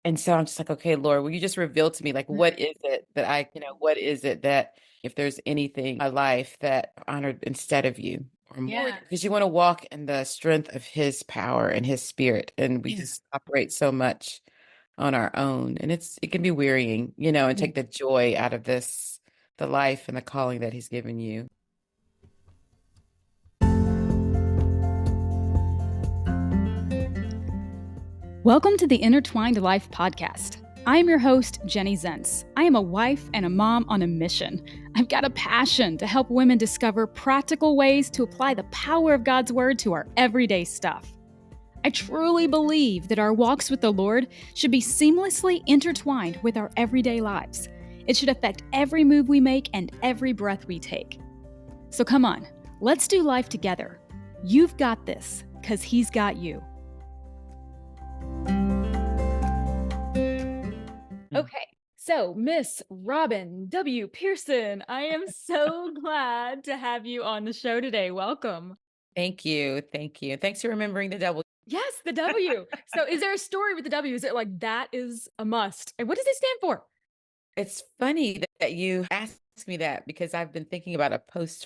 And so I'm just like, okay, Lord, will you just reveal to me, like, what is it that what is it that if there's anything in my life that honored instead of you or more, Yeah. because you want to walk in the strength of his power and his spirit. And we Yeah. just operate so much on our own. And it can be wearying, and Yeah. take the joy out of the life and the calling that he's given you. Welcome to the Intertwined Life podcast. I am your host, Jenny Zentz. I am a wife and a mom on a mission. I've got a passion to help women discover practical ways to apply the power of God's word to our everyday stuff. I truly believe that our walks with the Lord should be seamlessly intertwined with our everyday lives. It should affect every move we make and every breath we take. So come on, let's do life together. You've got this, because He's got you. Okay, so Miss Robin W. Pearson, I am so glad to have you on the show today. Welcome. Thank you. Thank you. Thanks for remembering the double. Yes, the W. So, is there a story with the W? Is it like that is a must? And what does it stand for? It's funny that you asked me that because I've been thinking about a post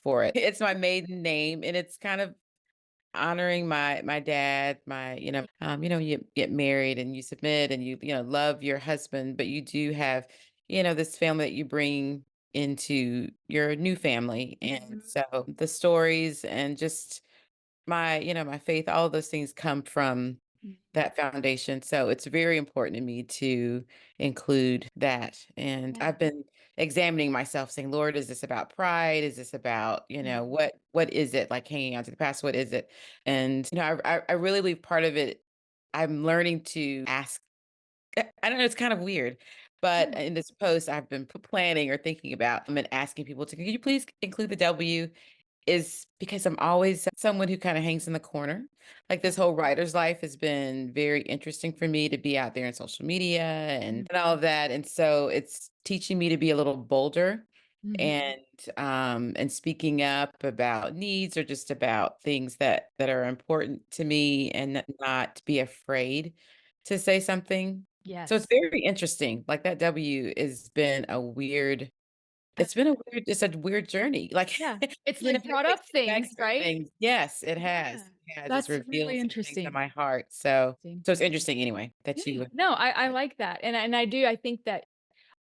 for it. It's my maiden name, and it's kind of honoring my dad, you get married and you submit and you love your husband, but you do have, this family that you bring into your new family. And Mhm. so the stories and just my faith, all of those things come from Mm. that foundation. So it's very important to me to include that. And Yeah. I've been examining myself saying, Lord, is this about pride? Is this about, Mhm. what is it, like hanging on to the past? What is it? And, I really believe part of it, I'm learning to ask. I don't know, it's kind of weird. But Yeah. in this post, I've been planning or thinking about, and asking people to, can you please include the W, is because I'm always someone who kind of hangs in the corner. Like this whole writer's life has been very interesting for me to be out there in social media and all of that. And so it's teaching me to be a little bolder Mhm. and speaking up about needs or just about things that are important to me and not be afraid to say something. So it's Yes. very interesting. Like that W has been a weird Uh, it's a weird journey, like, yeah. It's it like brought up makes me think back things, certain right? things. Yes, Yeah. it has, it's That's revealed really some things in interesting. my heart, so See? it's interesting anyway that Yeah. you No, I like that. And I do. I think that,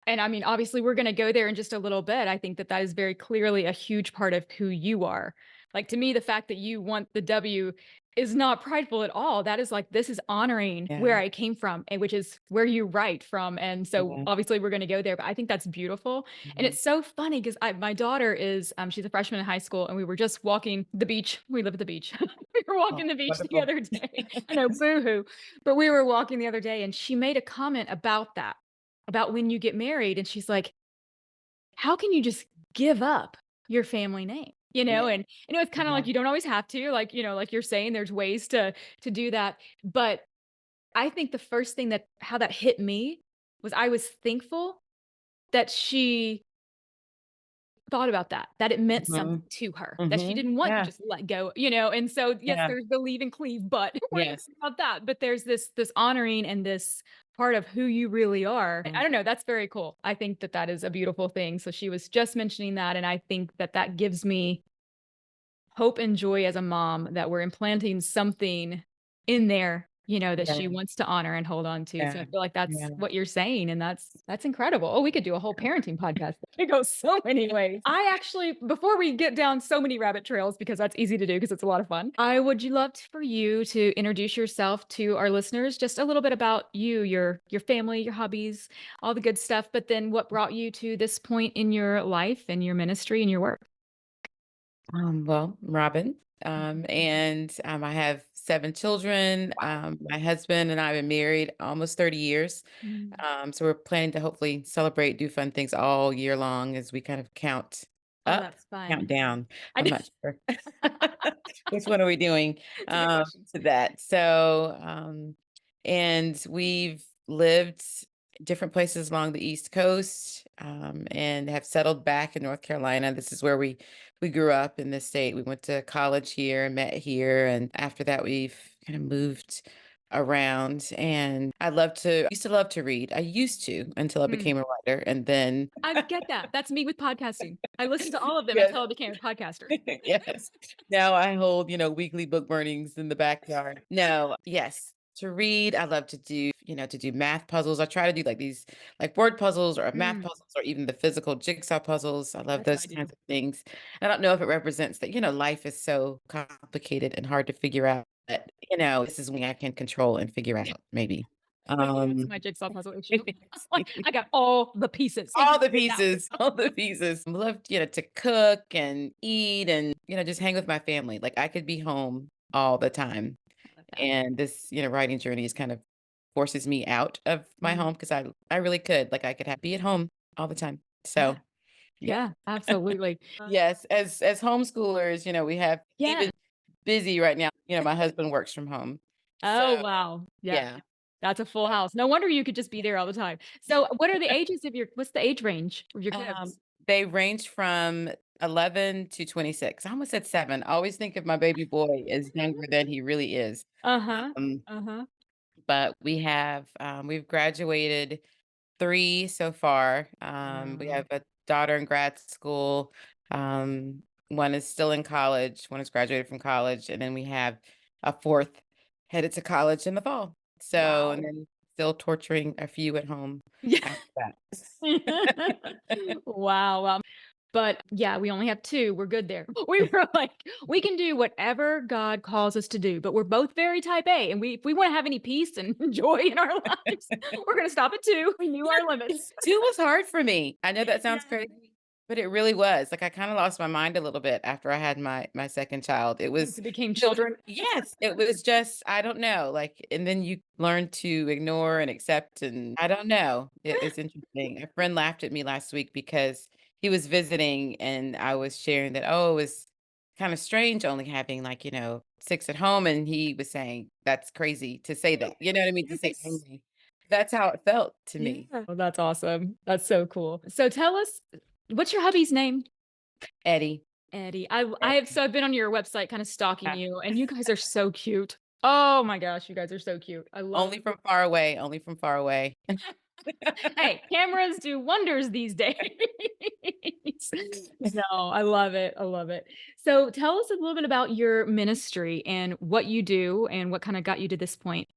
and I mean, obviously, we're going to go there in just a little bit. I think that that is very clearly a huge part of who you are. Like, to me, the fact that you want the W is not prideful at all. That is like, this is honoring where yeah, I came from, and which is where you write from. And so yeah, obviously we're going to go there, but I think that's beautiful. And mhm. it's so funny because my daughter is, she's a freshman in high school, and we were just walking the beach. We live at the beach. We were Oh, walking the beach the wonderful. other day. I know, boohoo. But we were walking the other day, and she made a comment about that, about when you get married, and she's like, how can you just give up your family name? Yeah, And it's kind of yeah, like you don't always have to, like, like you're saying, there's ways to do that. But I think the first thing that how that hit me was I was thankful that she thought about that, that it meant something mhm, to her, that she mhm, didn't want to yeah, just let go, and so, yes, yeah, there's the leave and cleave, but we're not yes, talking about that, but there's this honoring and this part of who you really are. I mm, don't know, that's very cool. I think that that is a beautiful thing. So she was just mentioning that, and I think that that gives me hope and joy as a mom that we're implanting something in there, that she yeah, wants to honor and hold on to. So I yeah, feel like that's yeah. what you're saying, and that's incredible. Oh, we could do a whole parenting podcast. It goes so many ways. I actually, before we get down so many rabbit trails, because that's easy to do because it's a lot of fun, I would love for you to introduce yourself to our listeners, just a little bit about you, your family, your hobbies, all the good stuff, but then what brought you to this point in your life and your ministry and your work. Well, Robin, and I have 7 children. Wow. My husband and I have been married almost 30 years. Mm. So we're planning to hopefully celebrate, do fun things all year long as we kind of count Oh, up, that's count fun. down. I I'm know. not sure. Which one are we doing It's a good question. to that? So, and we've lived different places along the East Coast, and have settled back in North Carolina. This is where we grew up in this state. We went to college here and met here, and after that, we've kind of moved around, and I love to used to love to read. I used to until I Mm. became a writer, and then I get that. That's me with podcasting. I listened to all of them yes. until I became a podcaster. Yes. Now I hold, weekly book burnings in the backyard. No, yes. To read, I love to do, to do math puzzles. I try to do like these like word puzzles or math Mm, puzzles or even the physical jigsaw puzzles. I love that's what those I kinds do. of things. I don't know if it represents that, life is so complicated and hard to figure out. But, this is when I can control and figure out maybe. Maybe that's Um my jigsaw puzzle issue. Like, I got all the pieces. all the Figure it out. pieces, all the pieces. Love, to cook and eat and, just hang with my family. Like I could be home all the time. I love that. And this, writing journey is kind of forces me out of my Mm, home because I really could. Like I could be at home all the time. yeah, So yeah. yeah, absolutely. Yes. As homeschoolers, we have Yeah. even busy right now. My husband works from home. So Oh, wow. Yeah, yeah. that's a full house. No wonder you could just be there all the time. So, what are the ages of your what's the age range of your Um, kids? they range from 11 to 26. I almost said 7. I always think of my baby boy as younger than he really is. Uh-huh. Um, Uh-huh. but we've graduated 3 so far. We Wow. have a daughter in grad school. One is still in college. One has graduated from college, and then we have a 4th headed to college in the fall. So, and Wow. then still torturing a few at home Yeah. after that. Wow, wow. But, yeah, we only have 2, we're good there. We were like, "We can do whatever God calls us to do," but we're both very type A, and if we wanna have any peace and joy in our lives, we're gonna stop at 2. We knew our limits. 2 was hard for me. I know that sounds Yeah. crazy, but it really was. Like, I kinda lost my mind a little bit after I had my 2nd child. It Once was it became just children. yes, it was just I don't know, like and then you learn to ignore and accept, and I don't know. It's interesting. A friend laughed at me last week because he was visiting, and I was sharing that, "Oh, it was kinda strange only having, like, 6 at home," and he was saying, "That's crazy to say that." You know what I mean? To say Yes. only. That's how it felt to me. Yeah. Oh, that's awesome. That's so cool. So tell us, what's your hubby's name? Eddie. Eddie. I have Eddie. so I've been on your website kinda stalking Uh, you, and you guys are so cute. Oh my gosh, you guys are so cute. I love only from far away. Hey, cameras do wonders these days. No, I love it, I love it. So tell us a little bit about your ministry and what you do and what kinda got you to this point.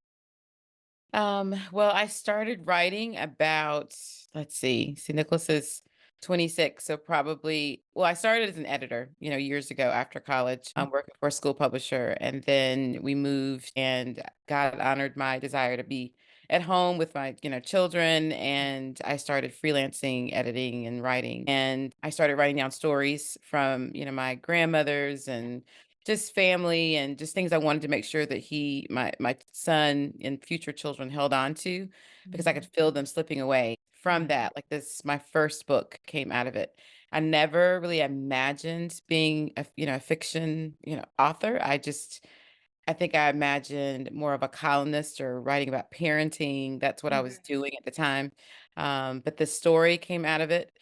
Well, I started writing about, let's see, Nicholas is 26, so probably, well, I started as an editor, years ago after college. I'm working for a school publisher, and then we moved, and God honored my desire to be at home with my, children, and I started freelancing, editing, and writing, and I started writing down stories from, my grandmothers and just family and just things I wanted to make sure that my son and future children held on to because I could Mhm. feel them slipping away from Yeah. that. Like this, my first book came out of it. I never really imagined being a fiction, author. I think I imagined more of a columnist or writing about parenting. That's what I Mhm. was doing at the time. But the story came out of it.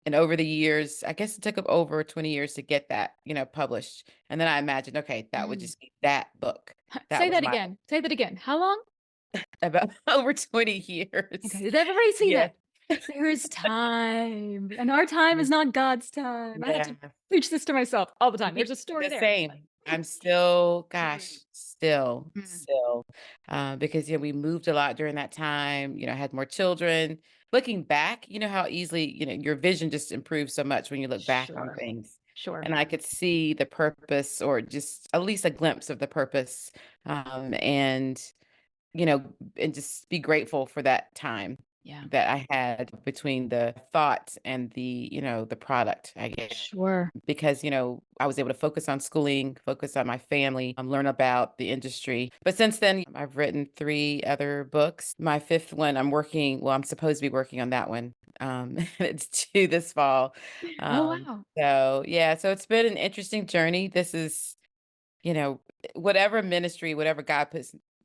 And over the years, I guess it took up over 20 years to get that, published. And then I imagined, okay, that would Mm. just be that book. That Say was that my again. Say that again. How long? about over 20 years. Okay, did everybody see Yeah. that? There is time, and our time Yeah. is not God's time. I have to Yeah. preach this to myself all the time. Me There's a story the there. same. I'm still Mm, gosh, still, mm. still, because, we moved a lot during that time, had more children. Looking back, you know how easily, your vision just improves so much when you look back on Sure, things. sure. And I could see the purpose or just at least a glimpse of the purpose, and and just be grateful for that time Yeah. that I had between the thought and the product, I guess. Sure. Because, I was able to focus on schooling, focus on my family, learn about the industry. But since then, I've written 3 other books. My 5th one, I'm supposed to be working on that one. It's due this fall. Oh, Um, wow. so yeah, so it's been an interesting journey. This is you know, whatever ministry, whatever God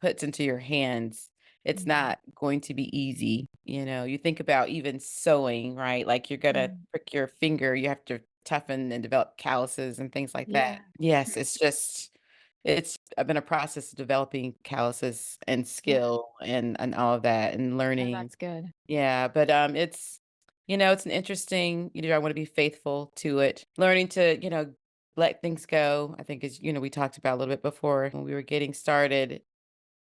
puts into your hands, it's Mhm. not going to be easy. You think about even sewing, right? Like you're gonna Mm. prick your finger, you have to toughen and develop calluses and things like Yeah. that. Yes, it's just it's been a process of developing calluses and Yeah. skill and all of that and Oh, learning. that's good. Yeah, but, it's it's an interesting I wanna be faithful to it. Learning to, let things go, I think is we talked about a little bit before when we were getting started,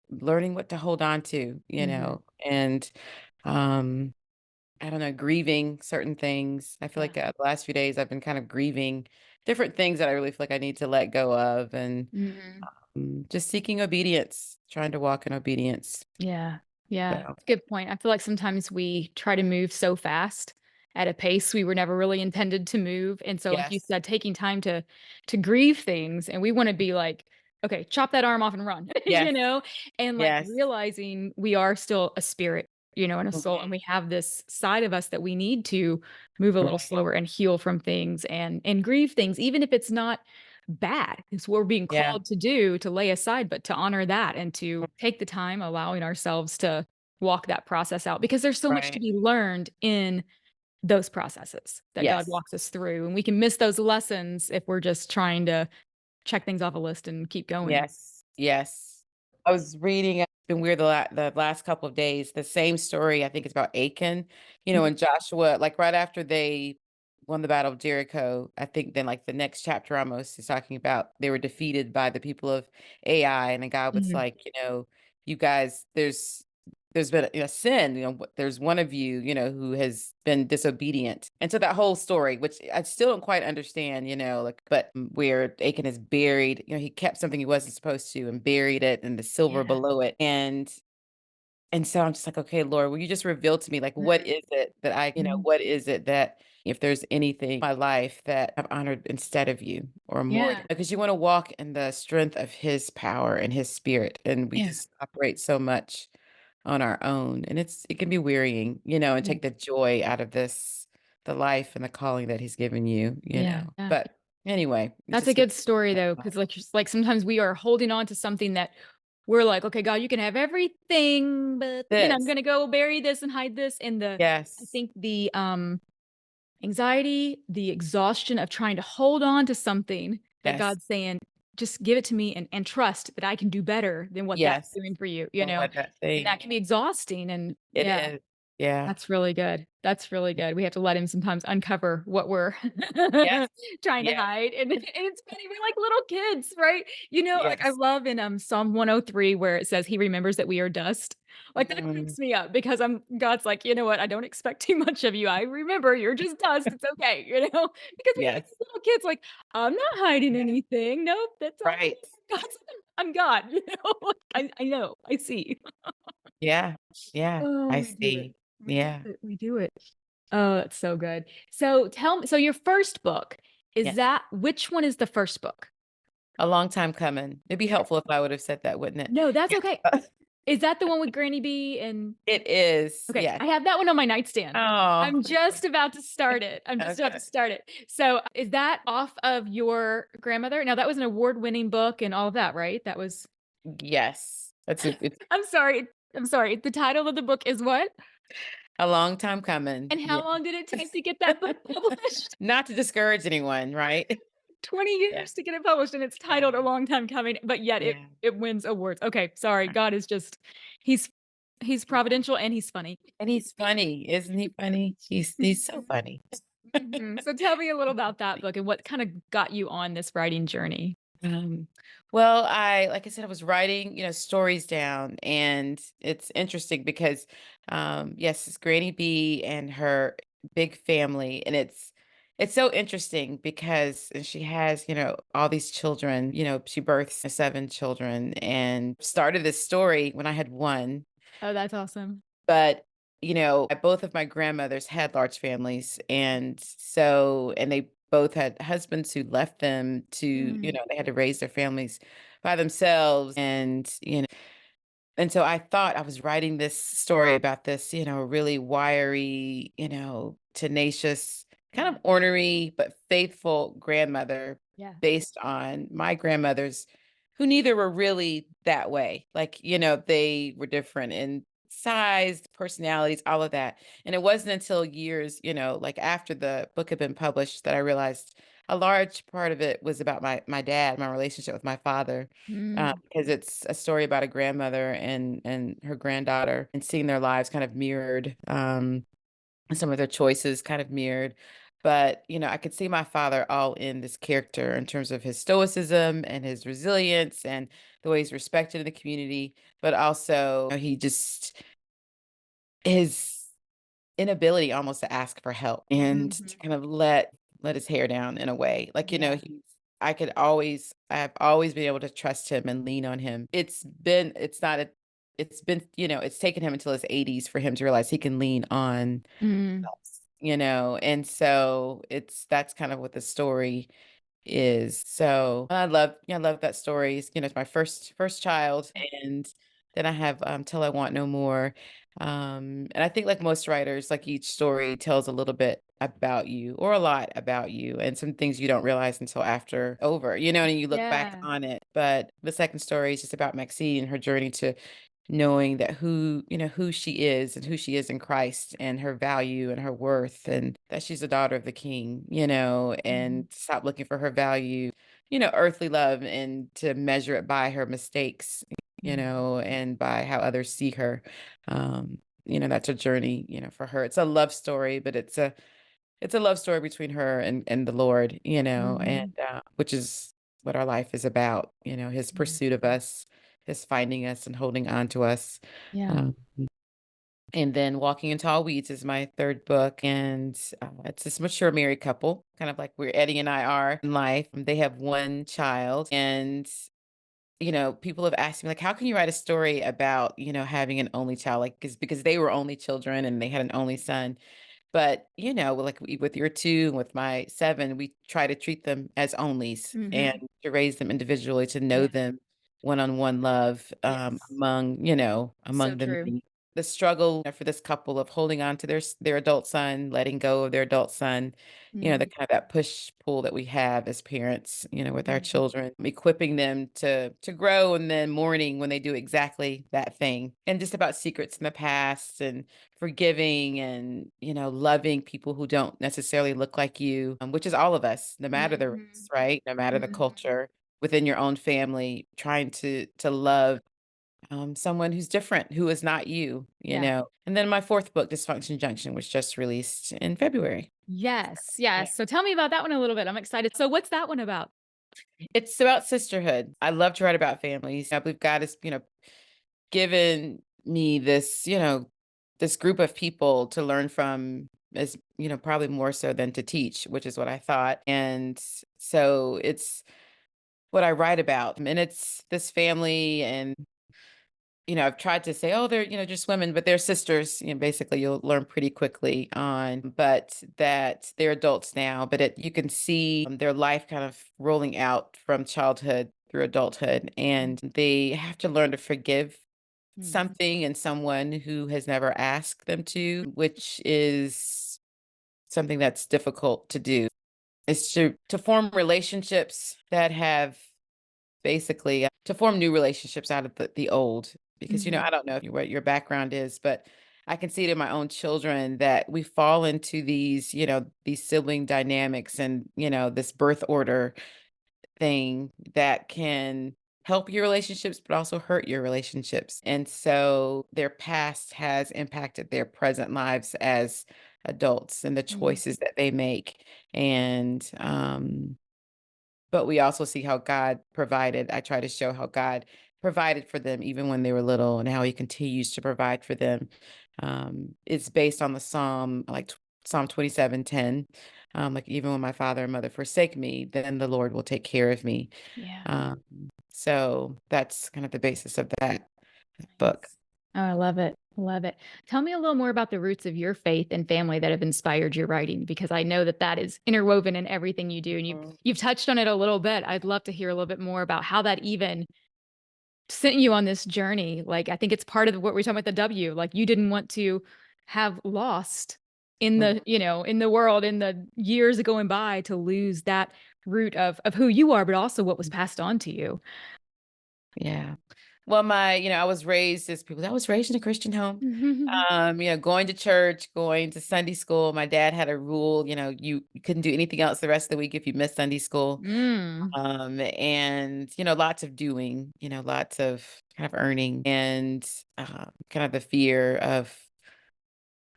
learning what to hold on to, Mhm. and, um, I don't know, grieving certain things. I feel Yeah. like, the last few days I've been kind of grieving different things that I really feel like I need to let go of and, Mhm. just seeking obedience, trying to walk in obedience. Yeah. Yeah. So, Good point. I feel like sometimes we try to move so fast at a pace we were never really intended to move. And so like you yes. said, taking time to grieve things and we want to be like, okay, chop that arm off and run, Yes. and like Yes. realizing we are still a spirit, and a soul, and Mhm. we have this side of us that we need to move a little Right. slower and heal from things and grieve things, even if it's not bad. It's what we're being Yeah. called to do, to lay aside, but to honor that and to take the time, allowing ourselves to walk that process out because there's so much to Right. be learned in those processes that God Yes. walks us through. And we can miss those lessons if we're just trying to check things off a list and keep going. Yes. Yes. I was reading it's been weird the last couple of days, the same story, I think it's about Achan, Mhm. and Joshua, like, right after they won the battle of Jericho, I think then, like, the next chapter almost is talking about they were defeated by the people of Ai, and then God was Mhm. like, "You guys, there's been a sin, there's one of you, who has been disobedient." And so that whole story, which I still don't quite understand, like, but where Achan is buried, he kept something he wasn't supposed to and buried it and the silver Yeah. below it. And so I'm just like, okay, Lord, will you just reveal to me, like, what is it that Mhm. what is it that if there's anything in my life that I've honored instead of you or more, Yeah. because you want to walk in the strength of his power and his spirit. And we Yeah. just operate so much on our own. And it can be wearying, and Yeah. take the joy out of the life and the calling that he's given you, Yeah. Yeah. But anyway, it's That's a just good. good story though, because like just like sometimes we are holding on to something that we're like, okay, God, you can have everything, but I'm This. gonna go bury this and hide this. And I Yes. think the anxiety, the exhaustion of trying to hold on to something that Yes. God's saying, just give it to me and trust that I can do better than what that's Yes. doing for you, And what that and that thing. can be exhausting. And It yeah, is. Yeah. that's really good. That's really good. We have to let him sometimes uncover what we're Yes. trying to Yes. hide, and it's funny, we're like little kids, right? Like, I Yes. love in, Psalm 103 where it says, "He remembers that we are dust." Like, that Mm. cracks me up because God's like, "You know what? I don't expect too much of you. I remember you're just dust. It's okay," Because we're like Yes. these little kids, like, "I'm not hiding Yeah. anything. Nope, that's all Right. God's like, I'm God," Like, I know. I see. Yeah. Yeah. Oh, I we do it. see. We do Yeah. it. We do it. Oh, that's so good. So tell me, so your first book, is Yes. that which one is the first book? A long time coming. It'd be helpful if I would have said that, wouldn't it? No, that's okay. Yeah. Is that the one with Granny B and It is. okay, Yes. I have that one on my nightstand. Oh. I'm just about to start it. I'm just about to Okay. start it. So, is that off of your grandmother? Now, that was an award-winning book and all of that, right? That was Yes. It's I'm sorry. I'm sorry. The title of the book is what? a long time coming. And Yeah. how long did it take to get that book published? Not to discourage anyone, right? 20 Yeah. years to get it published, and it's titled A Yeah. Long Time Coming, but yet it Yeah. it wins awards. Okay, sorry, God is just he's he's Yeah. providential and he's funny. And he's funny. Isn't he funny? He's so Mhm, funny. So tell me a little about that book and what kinda got you on this writing journey. Um, well, like I said, I was writing, stories down, and it's interesting because, yes, it's Granny B and her big family, and it's so interesting because she has, all these children. She births seven children, and started this story when I had one, Oh, that's awesome. but, both of my grandmothers had large families, and they both had husbands who left them to, Mm, they had to raise their families by themselves, and so I thought I was writing this story about this, really wiry, tenacious, kind yeah, of ornery but faithful grandmother yeah, based on my grandmothers who neither were really that way. Like, they were different in size, personalities, all of that. And it wasn't until years, like after the book had been published that I realized a large part of it was about my dad, my relationship with my father, Mm. because it's a story about a grandmother and her granddaughter and seeing their lives kind of mirrored, and some of their choices kind of mirrored. But, I could see my father all in this character in terms of his stoicism and his resilience and the way he's respected in the community, but also he just his inability almost to ask for help and to Mhm. kind of let his hair down in a way. Like, Yeah. I've always been able to trust him and lean on him. It's not a it's been, it's taken him until his 80s for him to realize he can lean on Mm. us, and so that's kind of what the story is. So I love that story. It's my first child, and then I have Till I Want No More. And I think like most writers, like each story tells a little bit about you or a lot about you and some things you don't realize until after over, and you look back Yeah. on it. But the second story is just about Maxine and her journey to knowing that who she is and who she is in Christ and her value and her worth and that she's a daughter of the King, Mhm. and stop looking for her value, earthly love and to measure it by her mistakes, Mhm. and by how others see her. That's a journey, for her. It's a love story, but it's a love story between her and the Lord, and Mhm. which is what our life is about, his Yeah. pursuit of us, his finding us and holding on to us. Yeah. Um, and then Walking in Tall Weeds is my third book, and it's this mature married couple, kind of like where Eddie and I are in life. They have one child, and people have asked me like, how can you write a story about, having an only child? Like, because they were only children and they had an only son. But, like with your 2 and with my 7, we try to treat them as onlys and Mhm. to raise them individually, to know Yeah. them one-on-one love, Yes. So among the true. many. The struggle for this couple of holding on to their adult son, letting go of their adult son, the Mm. kind of that push-pull that we have as parents, with our Mhm. children, equipping them to grow and then mourning when they do exactly that thing. And just about secrets in the past and forgiving and, loving people who don't necessarily look like you, which is all of us, no matter the race, Mhm. right? No matter the Mhm. culture within your own family, trying to love someone who's different, who is not you, Yeah. And then my fourth book, Dysfunction Junction, was just released in February. Yes. Yeah. Yes. So tell me about that one a little bit. I'm excited. So what's that one about? It's about sisterhood. I love to write about families. I believe God has, given me this group of people to learn from, as probably more so than to teach, which is what I thought. And so it's what I write about. And it's this family and I've tried to say, oh, they're, just women, but they're sisters, basically you'll learn pretty quickly on, but that they're adults now, but you can see their life kind of rolling out from childhood through adulthood, and they have to learn to forgive Mhm. something and someone who has never asked them to, which is something that's difficult to do. It's to form relationships that have basically to form new relationships out of the old. Because, I Mhm. don't know what your background is, but I can see it in my own children that we fall into these sibling dynamics and, this birth order thing that can help your relationships, but also hurt your relationships. And so their past has impacted their present lives as adults and the Mhm. choices that they make. And, but we also see how God provided. I try to show how God provided for them even when they were little and how he continues to provide for them. It's based on the Psalm, like Psalm 27:10. Like even when my father and mother forsake me, then the Lord will take care of me. Yeah. Um, so that's kind of the basis of that book. Nice. Oh, I love it. Love it. Tell me a little more about the roots of your faith and family that have inspired your writing, because I know that that is interwoven in everything you do, and you've touched on it a little bit. I'd love to hear a little bit more about how that even sent you on this journey. Like, I think it's part of what we're talking about, the W. Like, you didn't want to have lost in Mhm. the, in the world, in the years going by, to lose that root of who you are, but also what was passed on to you. Yeah. Well, I was raised as people I was raised in a Christian home. Mhm. Going to church, going to Sunday school. My dad had a rule, you couldn't do anything else the rest of the week if you missed Sunday school. Mm. And lots of doing, lots of kind of earning and kind of the fear of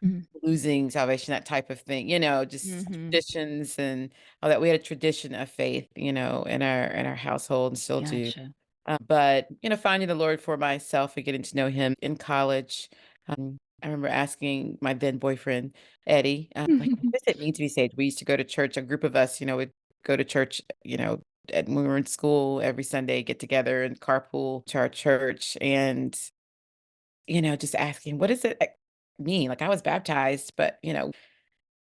Mhm. losing salvation, that type of thing, just Mhm. traditions and all that. We had a tradition of faith, in our household and still do. Gotcha. But, finding the Lord for myself and getting to know him in college. I remember asking my then boyfriend, Eddie, like, what does it mean to be saved? We used to go to church, a group of us, would go to church, when we were in school every Sunday, get together and carpool to our church. And, just asking, what does it mean? Like, I was baptized, but,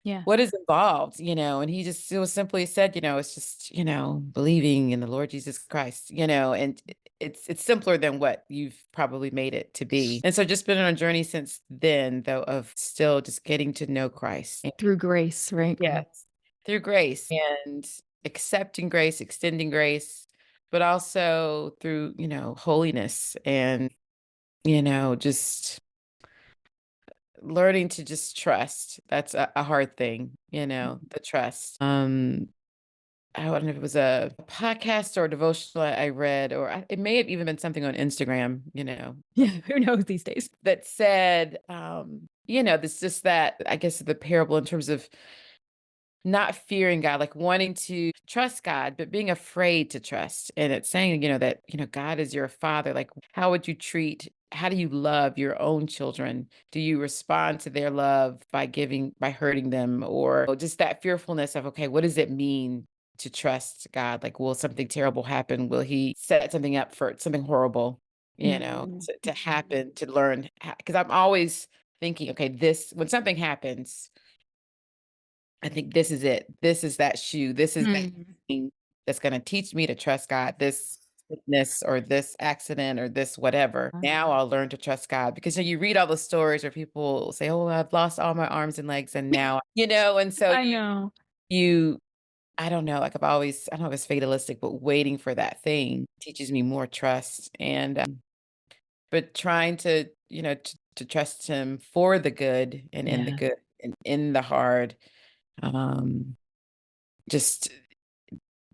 Yeah. what is involved, and he just it was simply said, it's just, believing in the Lord Jesus Christ, and it's simpler than what you've probably made it to be. And so just been on a journey since then, though, of still just getting to know Christ. Through grace, right? Yes. Through grace and accepting grace, extending grace, but also through, holiness and, just learning to just trust. That's a hard thing, the trust. I don't know if it was a podcast or a devotional I read, or it may have even been something on Instagram, Yeah, who knows these days? that said, this just that, I guess, the parable in terms of not fearing God, like wanting to trust God, but being afraid to trust. And it's saying, that, God is your father. Like, how do you love your own children? Do you respond to their love by hurting them, or just that fearfulness of, okay, what does it mean to trust God? Like, will something terrible happen? Will he set something up for something horrible, Mhm. to happen, to learn? Because I'm always thinking, okay, when something happens, I think this is it. This is that shoe. This is that Mm. thing that's gonna teach me to trust God. This sickness or this accident or this whatever. Now I'll learn to trust God because you read all the stories where people say, "Oh, I've lost all my arms and legs, and now," and so I know. you I don't know, like I don't know if it's fatalistic, but waiting for that thing teaches me more trust and, but trying to, to trust him for the good and in the Yeah. good and in the hard. Um, just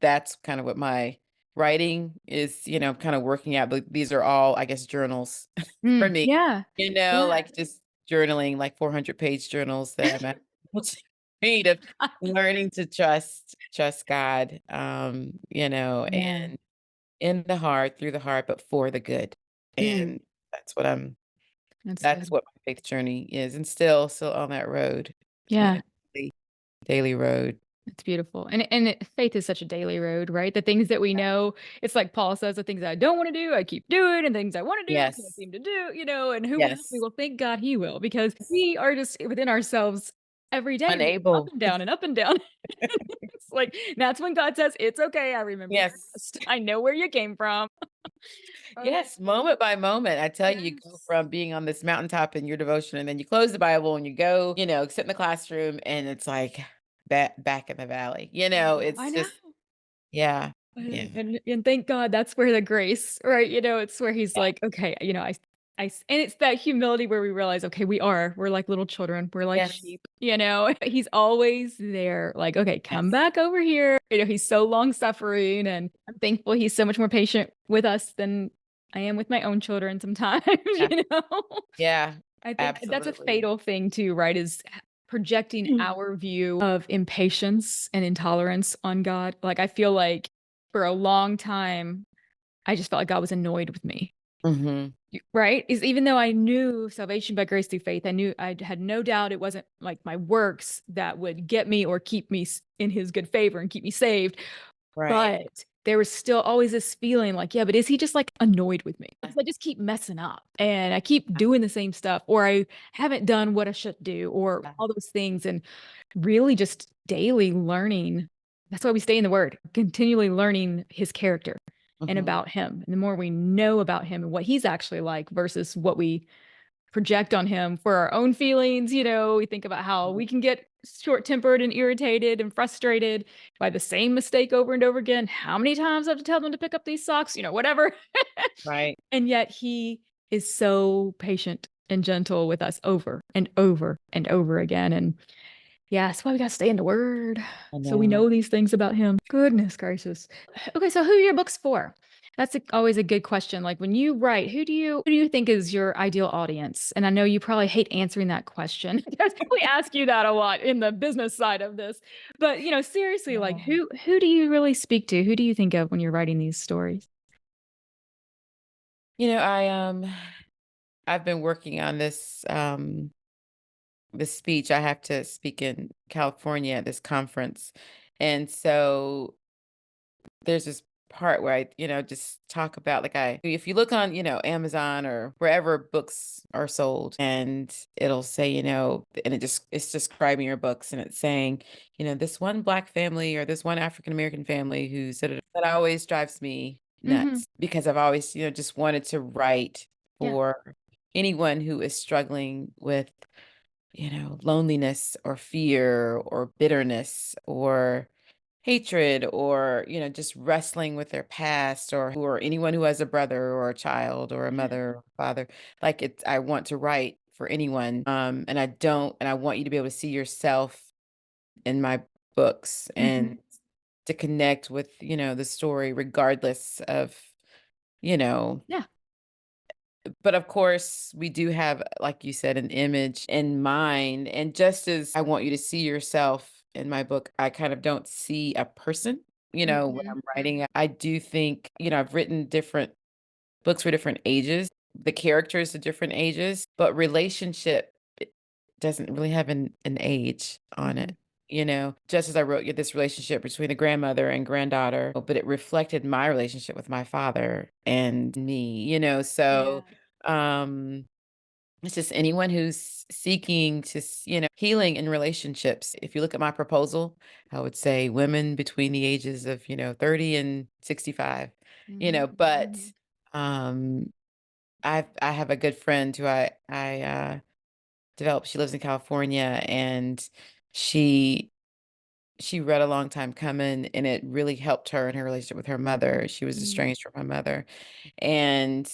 that's kind of what my writing is, kind of working out, but these are all, I guess, journals for Mm. me, Yeah. Yeah. like just journaling, like 400-page journals that I'm able to read of learning to trust God, Yeah. and in the hard, through the hard, but for the good. Mm. And that's what I'm That's that's good. what my faith journey is, and still on that road, you know, Yeah. daily daily road. It's beautiful. Faith is such a daily road, right? The things that we know, it's like Paul says, the things I don't want to do, I keep doing, and things I want to do, I can't Yes. seem to do, and who will help me? Yes. Well, thank God he will, because we are just within ourselves every day, we're up Unable. and down and up and down. It's like that's when God says, "It's okay, I remember your Yes. dust. I know where you came from." Oh, Yes, moment by moment. I tell you, you go yes. from being on this mountaintop in your devotion, and then you close the Bible and you go, sit in the classroom, and it's like back in the valley. I It's know. just yeah, yeah. And thank God that's where the grace, right? It's where he's Yeah. like, "Okay, and it's that humility where we realize, okay, we're like little children, we're like Yes. sheep, He's always there, like, "Okay, come Yes. back over here." He's so long-suffering, and I'm thankful he's so much more patient with us than I am with my own children sometimes, Yeah. you know? Yeah. I think that's a Absolutely. fatal thing too, right? Is projecting our view of impatience and intolerance on God. Like, I feel like for a long time, I just felt like God was annoyed with me. Mhm. Right? Is even though I knew salvation by grace through faith, I knew I had no doubt it wasn't like my works that would get me or keep me in his good favor and keep me saved. Right. But there was still always this feeling like, yeah, but is he just like annoyed with me? Because I just keep messing up and I keep doing the same stuff, or I haven't done what I should do, or Yeah. all those things. And really just daily learning. That's why we stay in the word, continually learning his character and Mhm. about him. And the more we know about him and what he's actually like versus what we project on him for our own feelings, we think about how we can get short-tempered and irritated and frustrated by the same mistake over and over again. How many times I have to tell them to pick up these socks? Whatever. Right. And yet he is so patient and gentle with us over and over and over again. And yeah, that's why we gotta stay in the word, I so we know. know these things about him. Goodness gracious. Okay, so who are your books for? That's always a good question. Like when you write, who do you think is your ideal audience? And I know you probably hate answering that question because we ask you that a lot in the business side of this. But seriously, like Yeah. who do you really speak to? Who do you think of when you're writing these stories? I've been working on this speech. I have to speak in California at this conference. And so there's this part where I just talk about like if you look on, Amazon or wherever books are sold and it'll say, and it's describing your books and it's saying, this one black family or this one African American family that always drives me Mhm. nuts because I've always, just wanted to write Yeah. for anyone who is struggling with, loneliness or fear or bitterness or hatred or just wrestling with their past or anyone who has a brother or a child or a Yeah. mother or father like I want to write for anyone and I want you to be able to see yourself in my books Mhm. and to connect with the story regardless of you know Yeah. but of course, we do have, like you said, an image in mind. And just as I want you to see yourself in my book, I kind of don't see a person, when Mhm. I'm writing. I do think, I've written different books for different ages, the characters at different ages, but relationship doesn't really have an age on Mhm. it. Just as I wrote this relationship between a grandmother and granddaughter, but it reflected my relationship with my father and me, Yeah. so um it's just anyone who's seeking to, healing in relationships. If you look at my proposal, I would say women between the ages of, 30 and 65, Mhm. but Mhm. um I have a good friend who I developed. She lives in California and she she read A Long Time Coming and it really helped her in her relationship with her mother. She was Mm. estranged from her mother. And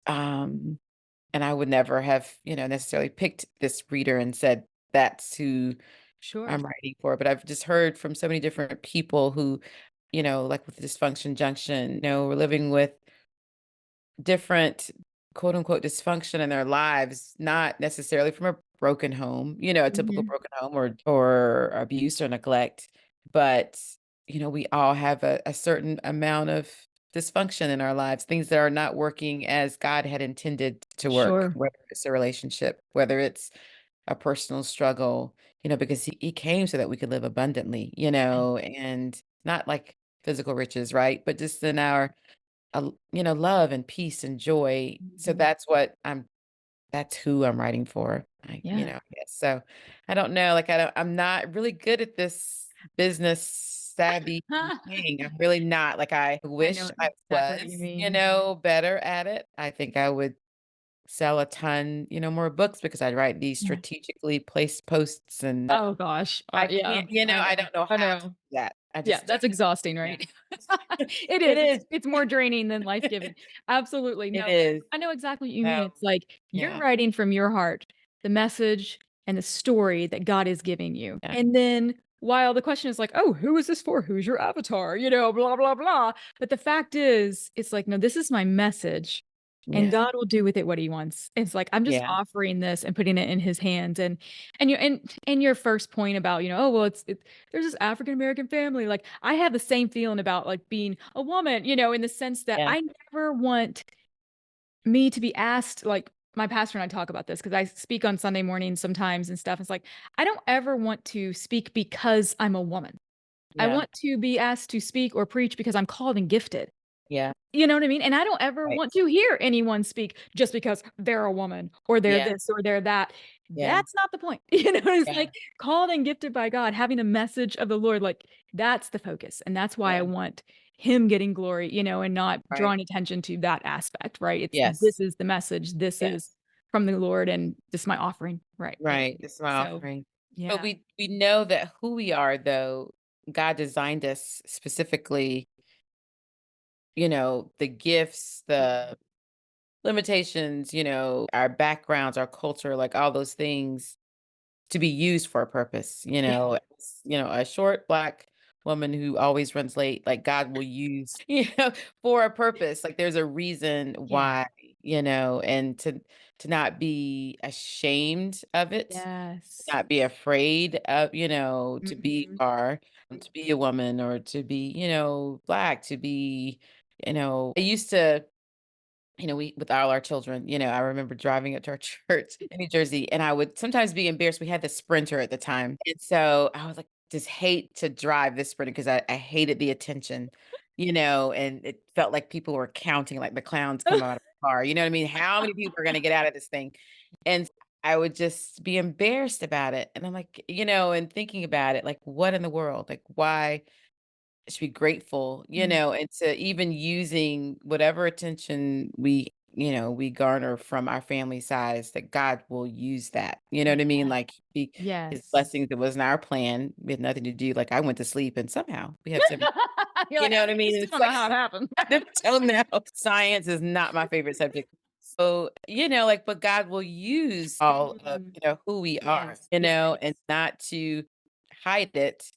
um and I would never have, necessarily picked this reader and said that's who Sure. I'm writing for, but I've just heard from so many different people who, like with dysfunction junction, we're living with different quote unquote dysfunction in their lives, not necessarily from a broken home, a typical Mhm. broken home or abuse or neglect, but we all have a certain amount of dysfunction in our lives, things that are not working as God had intended to work, Sure. whether it's a relationship, whether it's a personal struggle, because he came so that we could live abundantly, Yeah. and not like physical riches, right? But just in our love and peace and joy. So Mhm. that's who I'm writing for. Yeah. I guess. So I don't know, like I'm not really good at this business savvy thing. I'm really not. Like I I know wish I exactly what you was, mean. better at it. I think I would sell a ton, more books because I'd write these Yeah. strategically placed posts and Oh gosh. I Yeah. can't, I I know. don't know I how to know. do that. I Yeah, just don't. that's exhausting, Yeah. right? It It is. It's is. it's more draining than life-giving. Absolutely, It no. is. I know exactly what you mean. So, It's like you're yeah. writing from your heart, the message and the story that God is giving you. Yeah. And then while the question is like, "Oh, who is this for? Who's your avatar?" Blah, blah, blah. But the fact is, it's like, "No, this is my message, and Yeah. God will do with it what he wants." It's like, I'm just Yeah. offering this and putting it in his hands. And your first point about, "Oh, well, there's this African American family." Like, I have the same feeling about, like, being a woman, in the sense that Yeah. I never want me to be asked, like, my pastor and I talk about this because I speak on Sunday mornings sometimes and stuff. It's like, I don't ever want to speak because I'm a woman. I Yeah. want to be asked to speak or preach because I'm called and gifted. Yeah. You know what I mean? And I don't ever Right. want to hear anyone speak just because they're a woman or they're Yeah. this or they're that. Yeah. That's not the point. It's Yeah. like called and gifted by God, having a message of the Lord, like that's the focus. And that's why I Yeah. want him getting glory, and not Right. drawing attention to that aspect, right? This Yes. is the message. This is Yes. from the Lord and this is my offering. Right. Right. Right. This is my So offering. But Yeah. we know that who we are, though, God designed us specifically, the gifts, the limitations, our backgrounds, our culture, like all those things to be used for a purpose, a short black woman who always runs late, like God will use, for a purpose. Like there's a reason Yeah. why, and to not be ashamed of it, Yes. not be afraid of, to be Mhm. to be a woman or to be, black, to be, I used to we with all our children, I remember driving up to our church in New Jersey, and I would sometimes be embarrassed. We had the Sprinter at the time, and so I was like, just hate to drive this Sprinter because I hated the attention, and it felt like people were counting, like the clowns come out of the car. You know what I mean? How many people are going to get out of this thing? And I would just be embarrassed about it, and I'm like, and thinking about it, like, what in the world? Like, why? Should be grateful, Mm. and to even using whatever attention we garner from our family size, that God will use that. You know what I mean? Yeah. Like his Yes. blessings, it wasn't our plan. We had nothing to do. Like I went to sleep and somehow we have 7. You're You like, know what I "I mean? still It's don't know like how it happened." I don't know. Science is not my favorite subject. So, like, but God will use all of, Mm. who we are, Yes, yes. and not to hide it.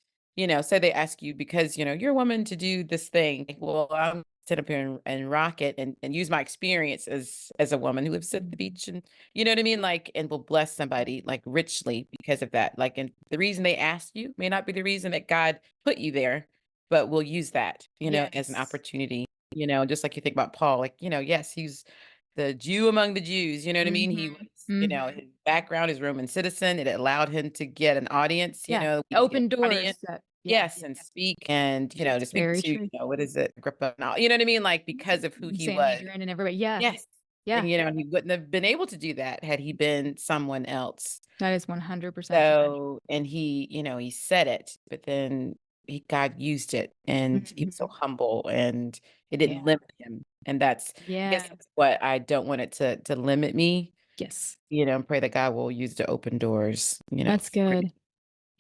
Say they ask you because, you're a woman to do this thing. Like, well, I'm sit up here and rock it and use my experience as a woman who lives at the beach and you know what I mean? Like, and will bless somebody like richly because of that. Like, and the reason they asked you may not be the reason that God put you there, but we'll use that, as an Yes. opportunity, just like you think about Paul, like, yes, he's the Jew among the Jews, you know what I mean? He was, Mhm. Mhm. his background is Roman citizen. It allowed him to get an audience, Yeah. get Open an audience. doors that yeah, Yes, and speak and, to speak very to, true. what is it? Agrippa and all, you know what I mean? Like because of who he was. Sanhedrin and everybody. Yeah. Yes. Yeah. And, he wouldn't have been able to do that had he been someone else. That is 100% true. So, and he said it, but then God used it and he was so Mhm. humble and it Yeah. didn't limit him. And I guess Yeah. that's what I don't want it to limit me, Yes. and pray that God will use it to open doors, That's for good.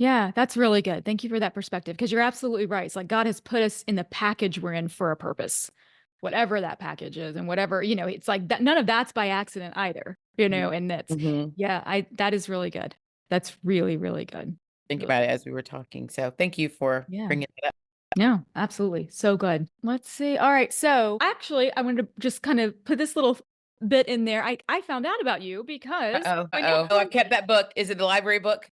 Yeah, that's really good. Thank you for that perspective because you're absolutely right. It's like God has put us in the package we're in for a purpose, whatever that package is, and whatever, it's like that, none of that's by accident either, Mhm. and that's, Mhm. yeah, that is really good. That's really, really good. Think Really about it good. as we were talking. So thank you for Yeah. bringing it up. No, absolutely. So good. Let's see. All right. So actually, I wanted to just kind of put this little bit in there. I found out about you because Uh-oh, when you uh-oh. Oh, I've kept that book. Is it the library book?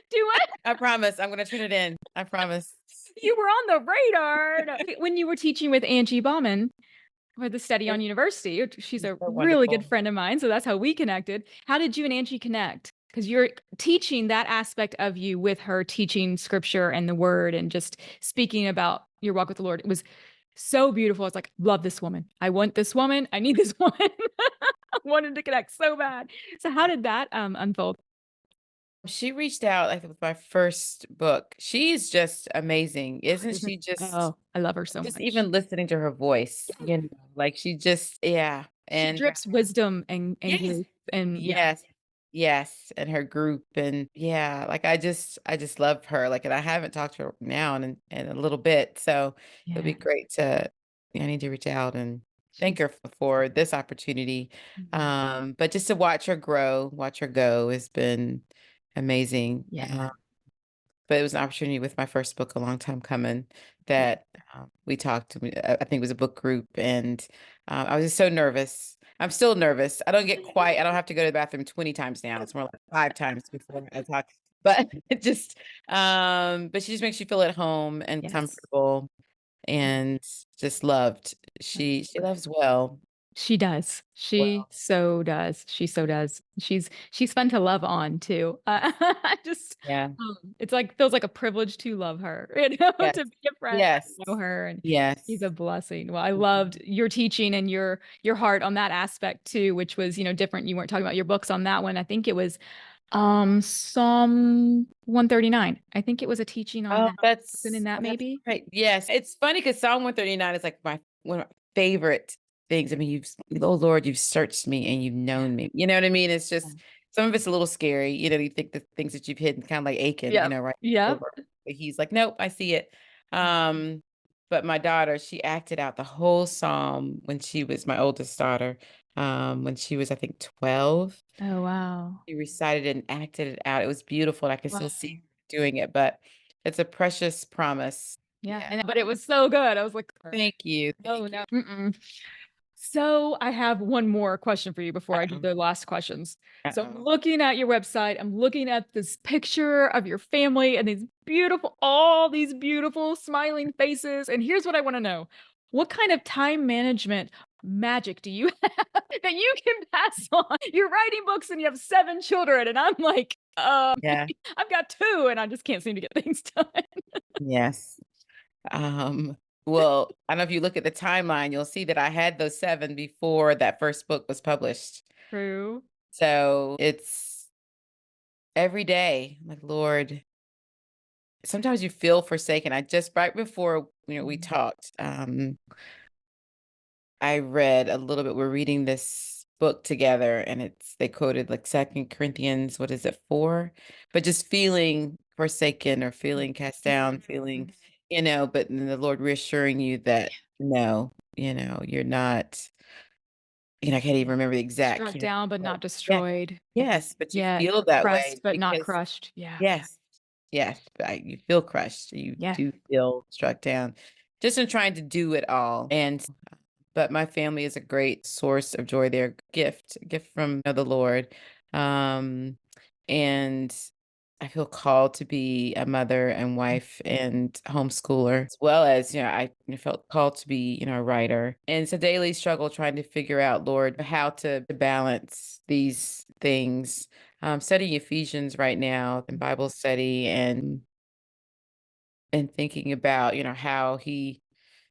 do it, I promise. I'm gonna turn it in. I promise. you were on the radar. No. When you were teaching with Angie Bauman, for the study on It's university. She's a so really good wonderful. friend of mine, so that's how we connected. How did you and Angie connect? Because you're teaching that aspect of you with her teaching scripture and the word and just speaking about your walk with the Lord. It was so beautiful. It's like, love this woman. I want this woman. I need this woman. I wanted to connect so bad. So how did that unfold? She reached out, I think, with my first book. She's just amazing. Isn't Isn't she just oh, I love her so just much. even listening to her voice, like she just yeah. She And drips wisdom and yes. grace and yeah, Yes. Yes, and her group and yeah, like I just love her. Like and I haven't talked to her now in a little bit. So it'll be yeah. great to I need to reach out and thank She's her for this opportunity. mhm. But just to watch her grow, watch her go has been amazing. Yeah. But it was an opportunity with my first book a long time coming that we talked. I think it was a book group, and I was just so nervous. I'm still nervous. I don't get quiet. I don't have to go to the bathroom 20 times now. It's more like 5 times before I talk. But it just, but she just makes you feel at home and Yes. comfortable, and just loved. She loves well. She does. She Well, so does. She so does. She's fun to love on too. I just yeah. it's like feels like a privilege to love her, Yes. to be a friend, Yes. to know her, and she's a Yes. blessing. Well, I loved your teaching and your heart on that aspect too, which was, different. You weren't talking about your books on that one. I think it was Psalm 139. I think it was a teaching on Oh, that. Something in that that's maybe? right. Yes. It's funny because Psalm 139 is like my one of my favorite things. I mean, oh Lord, you've searched me and you've Yeah. known me. You know what I mean? It's Yeah. just Some of it's a little scary, you think the things that you've hidden kinda like Achan, Yep. right Yep. over. But he's like, "Nope, I see it." Um, but my daughter, she acted out the whole psalm when she was my oldest daughter, when she was, I think, 12. Oh, wow. She recited it and acted it out. It was beautiful, and I can still see Wow. her doing it, but it's a precious promise. Yeah, Yeah. and but it was so good. I was like, Thank you, "Oh, thank you. no." Mm-mm. So I have one more question for you before I do Uh-oh, the last questions. So I'm uh-oh. looking at your website, I'm looking at this picture of your family and all these beautiful smiling faces. And here's what I want to know. What kind of time management magic do you have that you can pass on? You're writing books and you have 7 children, and I'm like, Yeah, I've got two and I just can't seem to get things done. yes. Um, well, I don't know if you look at the timeline, you'll see that I had those 7 before that first book was published. True. So, it's every day, I'm like, "Lord." Sometimes you feel forsaken. I just right before, we Mhm. talked, I read a little bit we're reading this book together, and they quoted, like, Second Corinthians, what is it, 4? But just feeling forsaken or feeling cast down, feeling, Mhm. but then the Lord reassuring you that, "No, you're not." I can't even remember the exact, Struck down but but not yeah. destroyed. Yes, but you Yeah, feel that way pressed but not because crushed. Yeah. yes, yes, you feel crushed, you Yeah. do feel struck down, just in trying to do it all, but my family is a great source of joy. They're a gift from, the Lord, um, and I feel called to be a mother and wife and homeschooler, as well as, felt called to be, a writer. And it's a daily struggle trying to figure out, Lord, how to balance these things. I'm studying Ephesians right now in Bible study and thinking about, how he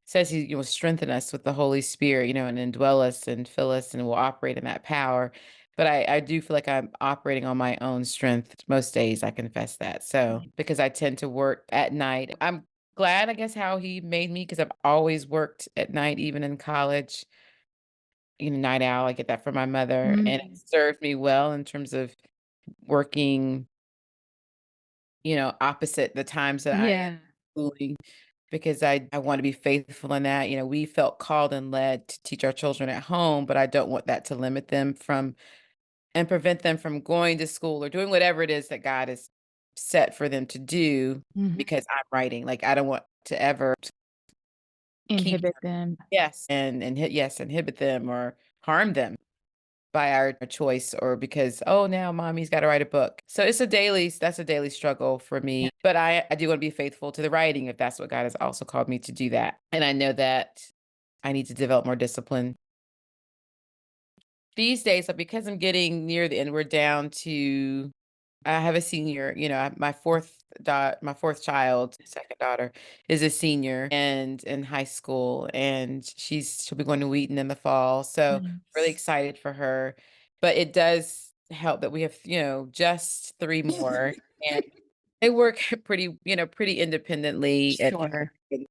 says he will strengthen us with the Holy Spirit, and indwell us and fill us and will operate in that power. But I do feel like I'm operating on my own strength most days. I confess that. So because I tend to work at night, I'm glad, I guess, how he made me because I've always worked at night, even in college. Night owl. I get that from my mother, and it Mm. served me well in terms of working, opposite the times that I am Yeah. schooling because I want to be faithful in that. We felt called and led to teach our children at home, but I don't want that to limit them from and prevent them from going to school or doing whatever it is that God has set for them to do Mhm. because I'm writing. Like I don't want to ever keep Inhibit them. yes and hit yes inhibit them or harm them by our choice or because oh now mommy's got to write a book. So that's a daily struggle for Yeah. me. But I do want to be faithful to the writing if that's what God has also called me to do that. And I know that I need to develop more discipline these days. But because I'm getting near the end, we're down to I have a senior, my fourth child, second daughter is a senior and in high school and she'll be going to Wheaton in the fall. So really Nice. excited for her. But it does help that we have, just 3 more and they work pretty independently at home. Sure. And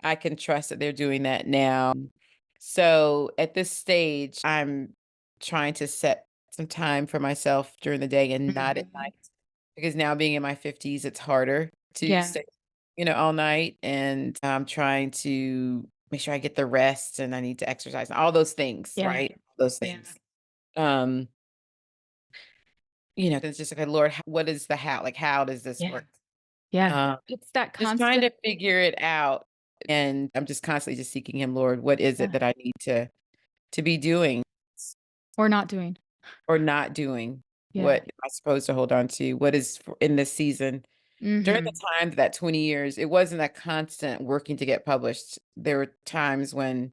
I can trust that they're doing that now. So at this stage, I'm trying to set some time for myself during the day and not at Mhm. night because now being in my 50s, it's harder to Yeah. stay, all night. And I'm trying to make sure I get the rest and I need to exercise and all those things, Yeah. right? Those Yeah. things. Um, it's just like, Lord, what is the how? Like, how does this Yeah. work? Yeah. Um, It's that just trying to constant. figure it out. And I'm just constantly just seeking him, Lord, what is it Yeah. that I need to be doing Or not doing. or not doing? Yeah. What am I supposed to hold on to? What is in this season? During the Mhm. time that 20 years, it wasn't a constant working to get published. There were times when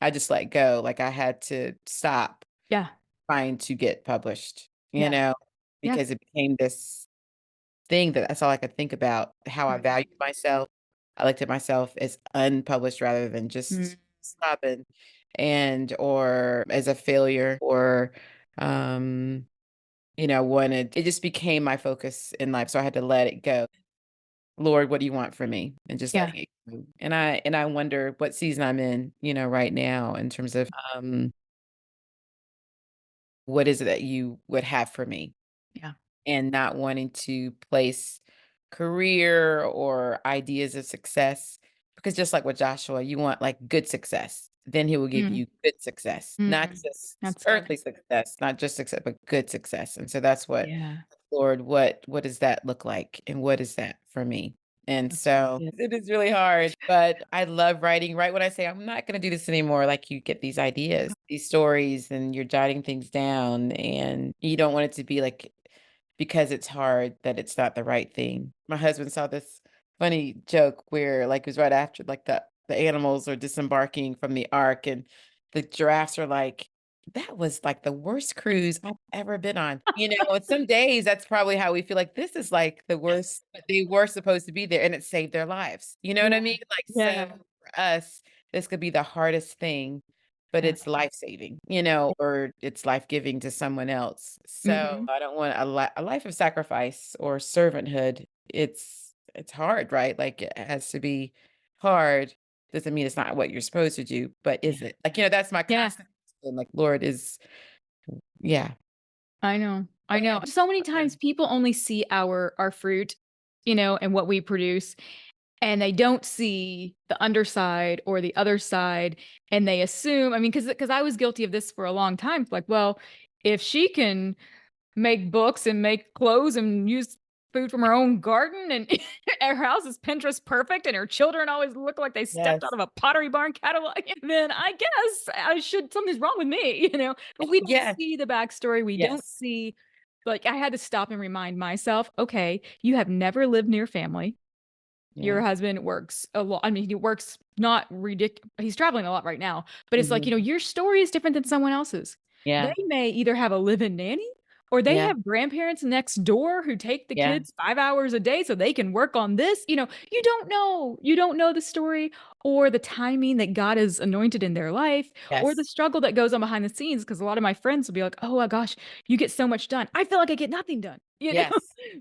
I just let go, like I had to stop Yeah. trying to get published, Yeah. Yeah. because it became this thing that's all I could think about, how I Mhm. valued myself. I looked at myself as unpublished rather than Mm. just stopping or as a failure or, wanted it just became my focus in life. So I had to let it go. Lord, what do you want from me? And just Yeah. letting it go. And I wonder what season I'm in, right now in terms of what is it that you would have for me? Yeah. and not wanting to place career or ideas of success. Because just like with Joshua, you want like good success. Then he will give Mm, you good success, not mm. just That's good. earthly success, not just success, but good success. And so that's what, Yeah. Lord, what does that look like? And what is that for me? And That's so good. it is really hard, but I love writing. Right when I say I'm not going to do this anymore, like you get these ideas, these stories, and you're jotting things down, and you don't want it to be like because it's hard that it's not the right thing. My husband saw this funny joke where like it was right after like the animals are disembarking from the ark and the giraffes are like, that was like the worst cruise I've ever been on. And some days that's probably how we feel like this is like the worst, but they were supposed to be there and it saved their lives. You know what Yeah. I mean? Like so Yeah. for us, this could be the hardest thing, but Yeah. it's life-saving, or it's life-giving to someone else. So Mhm. I don't want a life of sacrifice or servanthood. It's hard, right? Like it has to be hard. Doesn't mean it's not what you're supposed to do, but Yeah. is it? Like, that's my Yeah. constant question, like, Lord is yeah. I know. Go I know. ahead. So many Yeah. times people only see our fruit, and what we produce, and they don't see the underside or the other side, and they assume, I mean, because I was guilty of this for a long time. It's like, well, if she can make books and make clothes and use food from her own garden and her house is Pinterest perfect and her children always look like they stepped out Yes. of a Pottery Barn catalog, then I guess I should something's wrong with me. But we don't Yeah. see the backstory. We don't Yes. see like I had to stop and remind myself, okay, you have never lived near family. Your Yeah. husband works a lot. I mean, he works not ridiculous. He's traveling a lot right now, but it's like, Mhm. your story is different than someone else's. They Yeah. may either have a live-in nanny or they Yeah. have grandparents next door who take the Yeah. kids 5 hours a day so they can work on this. You don't know. You don't know the story or the timing that God has anointed in their life or the Yes. struggle that goes on behind the scenes. Because a lot of my friends will be like, oh my gosh, you get so much done. I feel like I get nothing done, Yes.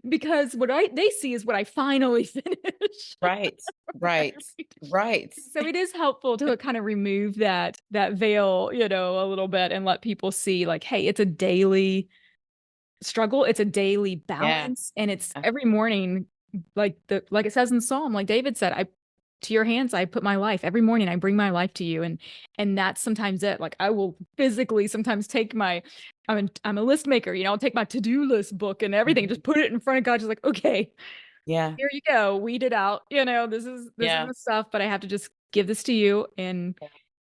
because what they see is what I finally finish. Right. Right. Right. Right. So it is helpful to kind of remove that veil, a little bit and let people see like, hey, it's a daily struggle, it's a daily Yeah. balance, and it's every morning, like it says in Psalm, like David said, I to your hands I put my life. Every morning I bring my life to you. And that's sometimes it. Like I will physically sometimes take my I'm a list maker, I'll take my to-do list book and everything, Mhm. just put it in front of God, just like, okay, Yeah. here you go. Weed it out. This is Yeah. the stuff, but I have to just give this to you. And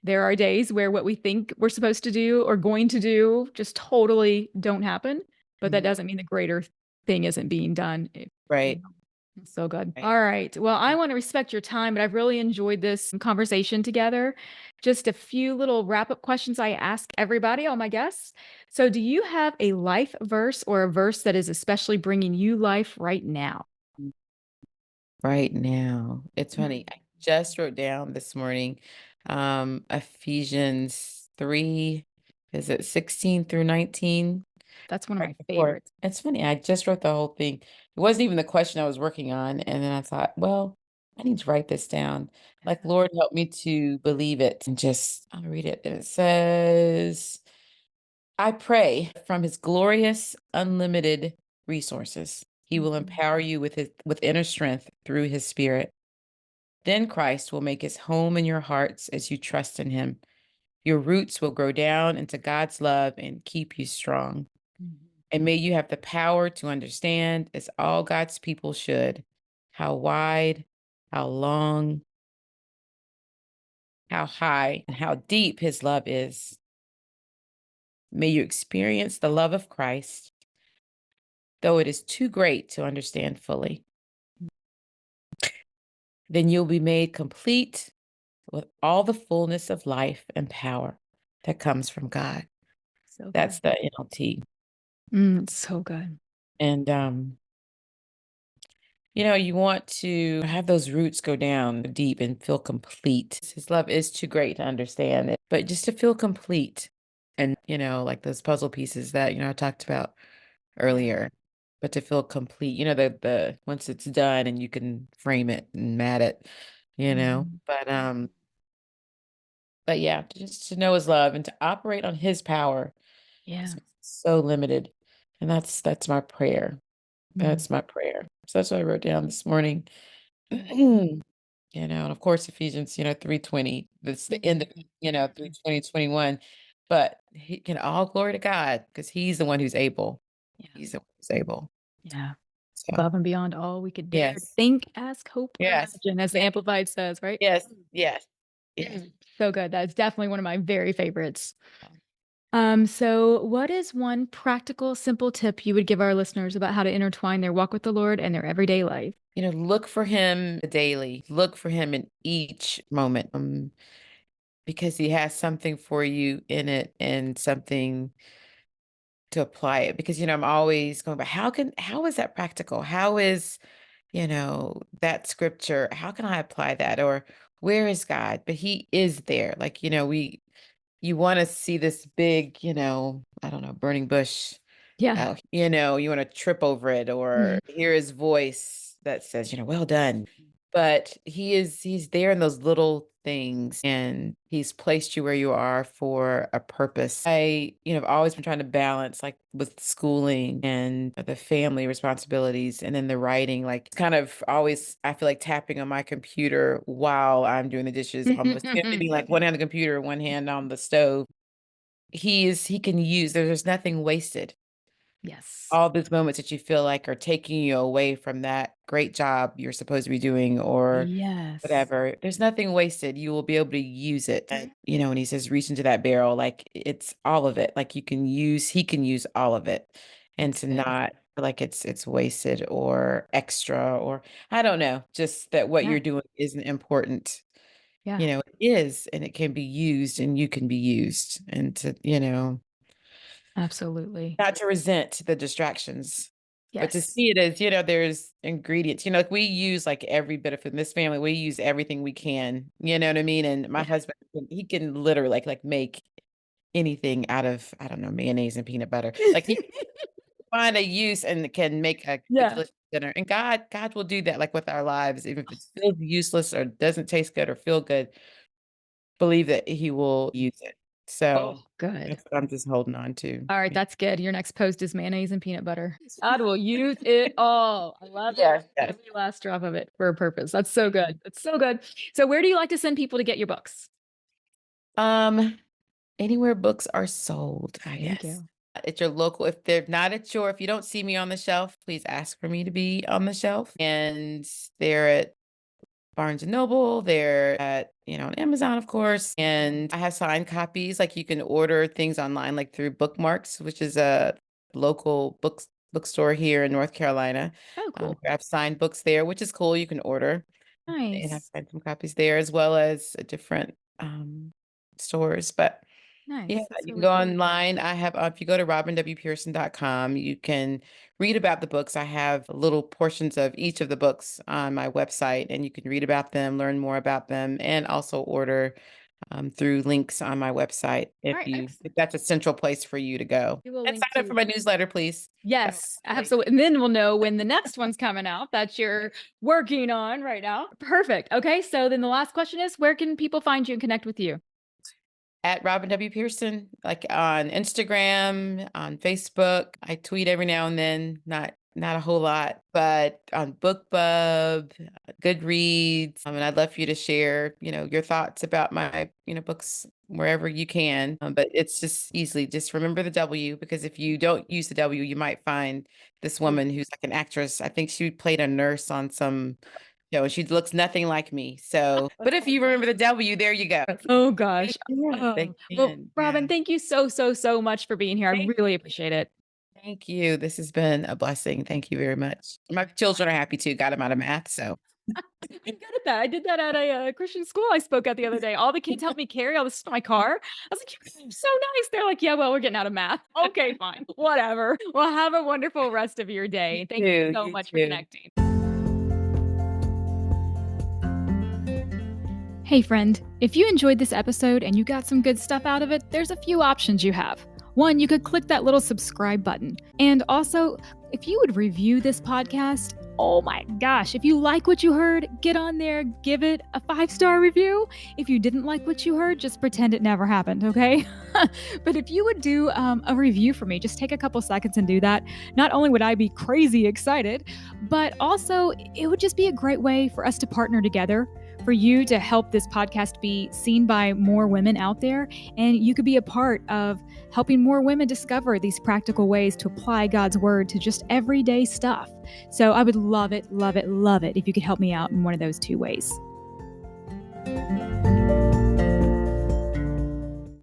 there are days where what we think we're supposed to do or going to do just totally don't happen. But that Mhm. doesn't mean the greater thing isn't being done. Right. It's so good. Right. All right. Well, I Yeah. want to respect your time, but I've really enjoyed this conversation together. Just a few little wrap up questions I ask everybody, all my guests. So, do you have a life verse or a verse that is especially bringing you life right now? Right now. It's funny. Mhm. I just wrote down this morning, Ephesians 3, is it 16 through 19? That's one of Right my before. favorites. It's funny. I just wrote the whole thing. It wasn't even the question I was working on. And then I thought, well, I need to write this down. Like, Lord, help me to believe it. And just, I'll read it. And it says, I pray from his glorious, unlimited resources. He will Mhm. empower you with inner strength through his spirit. Then Christ will make his home in your hearts as you trust in him. Your roots will grow down into God's love and keep you strong. Mhm. And may you have the power to understand, as all God's people should, how wide, how long, how high, and how deep his love is. May you experience the love of Christ, though it is too great to understand fully. Then you'll be made complete with all the fullness of life and power that comes from God. So That's good. the NLT. It's so good. And you want to have those roots go down deep and feel complete. His love is too great to understand it, but just to feel complete and, like those puzzle pieces that, I talked about Yeah. earlier, but to feel complete, the once it's done and you can frame it and mat it, Mhm. but yeah, just to know his love and to operate on his power. Yeah. It's so limited. And that's my prayer. Mm. That's my prayer. So that's what I wrote down this morning. Mm. And of course, Ephesians, 3:20, that's the end of, Mm. 3:20, but he can all glory to God because he's the one who's able. Yeah. He's the one who's able. Yeah. So, Above and beyond all we could dare yes. think, ask, hope, or Yes. imagine, as the Amplified says, right? Yes. Yes. Yes. Mm. So good. That's definitely one of my very favorites. So what is one practical, simple tip you would give our listeners about how to intertwine their walk with the Lord and their everyday life? Look for him daily. Look for him in each moment, because he has something for you in it and something to apply it. Because, I'm always going, but how is that practical? How is, that scripture, how can I apply that? Or where is God? But he is there. Like, you want to see this big, I don't know, burning bush. Yeah. Oh, you want to trip over it or Mhm. hear his voice that says, well done. But he's there in those little things and he's placed you where you are for a purpose. I've always been trying to balance like with schooling and the family responsibilities and then the writing, like kind of always, I feel like tapping on my computer while I'm doing the dishes, almost, maybe like one hand on the computer, one hand on the stove. He can use, there's nothing wasted. Yes. All those moments that you feel like are taking you away from that great job you're supposed to be doing or Yes. whatever, there's nothing wasted. You will be able to use it. And, when he says reach into that barrel, like it's all of it. Like he can use all of it and That's to good. not feel like it's wasted or extra or I don't know, just that what Yeah. you're doing isn't important. Yeah. It is and it can be used and you can be used and to, Absolutely. not to resent the distractions, but to Yes. see it as, there's ingredients, like we use like every bit of food in this family, we use everything we can, you know what I mean? And my Yeah. husband, he can literally like make anything out of, I don't know, mayonnaise and peanut butter. Like he can find a use and can make a good Yeah. delicious dinner. And God will do that like with our lives, even if it feels useless or doesn't taste good or feel good, believe that he will use it. So Oh, good. that's what I'm just holding on to. All right, that's good. Your next post is mayonnaise and peanut butter. God will use it all. I love it. Yes, yes. Every last drop of it for a purpose. That's so good. That's so good. So where do you like to send people to get your books? Um, Anywhere books are sold, I Thank guess. you. At your local, if they're not at your, if you don't see me on the shelf, please ask for me to be on the shelf. And they're at Barnes and Noble, they're at, on Amazon, of course. And I have signed copies. Like you can order things online, like through Bookmarks, which is a local bookstore here in North Carolina. Oh, cool. I have signed books there, which is cool. You can order. And I've Nice. signed some copies there as well as different stores. But yeah, Nice. That's you can really go cool. online. I have, if you go to robinwpearson.com, you can read about the books. I have little portions of each of the books on my website, and you can read about them, learn more about them, and also order through links on my website All right, if excellent. that's a central place for you to go. We will And link sign up for to. my newsletter, please. That would Yes, be great. absolutely. And then we'll know when the next one's coming out that you're working on right now. Perfect. Okay. So then the last question is where can people find you and connect with you? At Robin W. Pearson, like on Instagram, on Facebook. I tweet every now and then, not a whole lot, but on BookBub, Goodreads. And I'd love for you to share, your thoughts about my, books wherever you can. But it's just easily just remember the W because if you don't use the W, you might find this woman who's like an actress. I think she played a nurse on some show, and she looks nothing like me. So, but if you remember the W, there you go. Oh They gosh. can, they Oh, well, can, Robin, yeah. thank you so, so, so much for being here. I Thank really appreciate it. thank you. This has been a blessing. Thank you very much. My children are happy too. Got them out of math, so I'm good at that. I did that at a Christian school I spoke at the other day. All the kids helped me carry all this in my car. I was like, "You're so nice." They're like, "Yeah, well, we're getting out of math." Okay, fine. Whatever. Well, have a wonderful rest of your day. Thank you so you much for too. connecting. Hey, friend, if you enjoyed this episode and you got some good stuff out of it, there's a few options you have. One, you could click that little subscribe button. And also, if you would review this podcast, oh my gosh, if you like what you heard, get on there, give it a 5-star review. If you didn't like what you heard, just pretend it never happened, okay? But if you would do a review for me, just take a couple seconds and do that. Not only would I be crazy excited, but also it would just be a great way for us to partner together, for you to help this podcast be seen by more women out there. And you could be a part of helping more women discover these practical ways to apply God's word to just everyday stuff. So I would love it, love it, love it if you could help me out in one of those two ways.